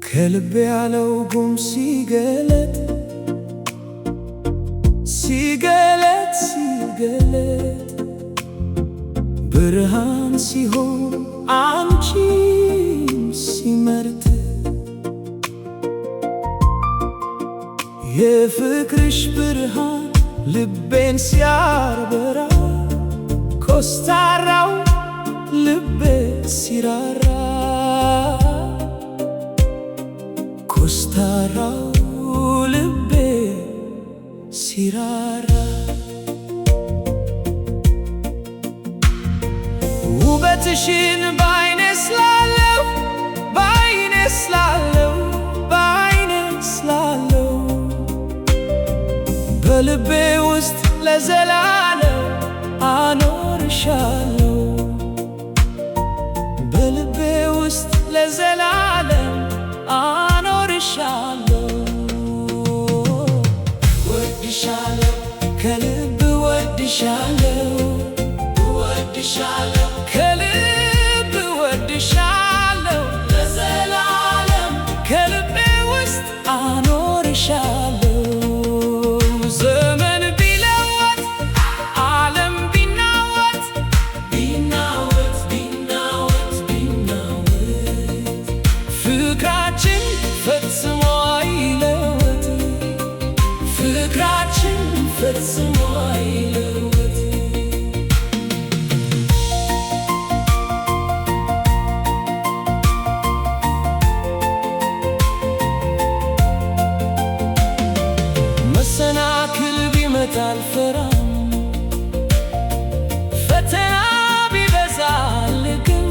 ከልቤ ያለው ጉም ሲገለጥ ብርሃን ሲሆን አንቺም ሲመርጥ የፍቅርሽ ብርሃን ልቤን ሲያበራ ኮስታራው ልቤ ሲራራ ኮስታራው ልቤ ሲራራ ውበትሽን ባይኔ ስላለው በልቤ ውስጥ ለዘላለም አኖርሻለሁ በልቤ ውስጥ ለዘላለም አኖርሻለሁ ወድሻለሁ ከልብ ወድሻለሁ ከልብ ወድሻለሁ ለዘላለም ከልቤ ውስጥ አኖርሻለሁ ዘመን ቢለወጥ ዓለም ቢናወጥ ፍቅራችን ፈጽሞ አይለወጥ ፍቅራችን ፈጽሞ አይለወጥ መሰናክል ቢመጣ አልፈራም ፈተና ቢበዛ አልቅም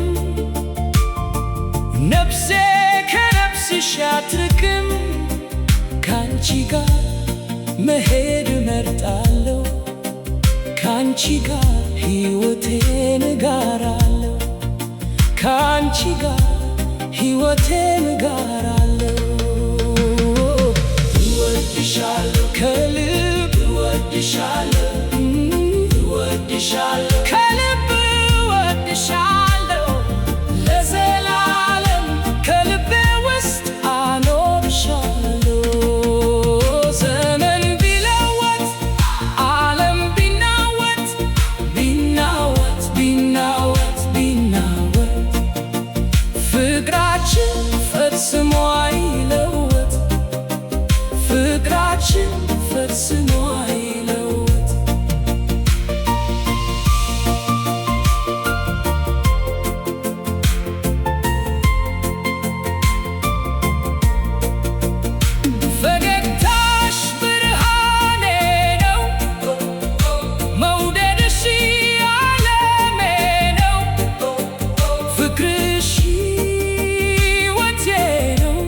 ነፍሴ ከነፍስሽ አትርቅም ካንቺ ጋር መሄድ እመርጣለሁ ካንቺ ጋር ሕይወቴን እጋራለሁ ካንቺ ጋር ሕይወቴን እጋራለሁ እወድሻለሁ ከልብ እወድሻለሁ ከልብ እወድሻለሁ ለዘላለም ከልቤ ውስጥ አኖርሻለሁ ዘመን ቢለወጥ ዓለም ቢናወጥ ፍቅራችን ፈጽሞ አይለወጥ ፍቅራችን ፈጽሞ አይለወጥ ፈገግታሽ ብርሃኔ ነው መውደድሽ ዓለሜ ነው ፍቅርሽ ሕይወቴ ነው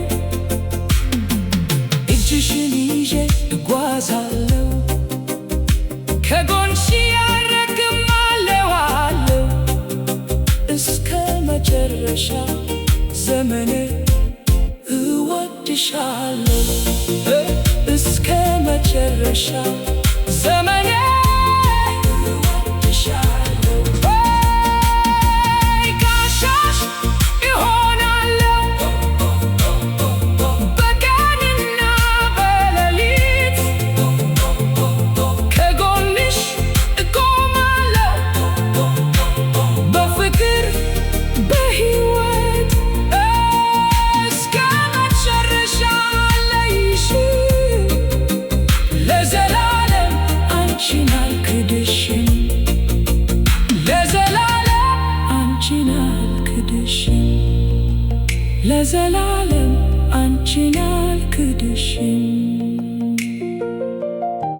እጅሽን ይዤ እጓዛለሁ ከጎንሽ ያረግማለሁ እስከ መጨረሻ ዘመኔ እወድሻለሁ እስከ መጨረሻ ዘመኔ እወድሻለሁ ጋሻሽ እሆናለሁ በቀንና በሌሊት ከጎንሽ እቆማለሁ በፍቅር በሕይወት እስከ መጨረሻ ለይሽ ለዘላለም አንቺን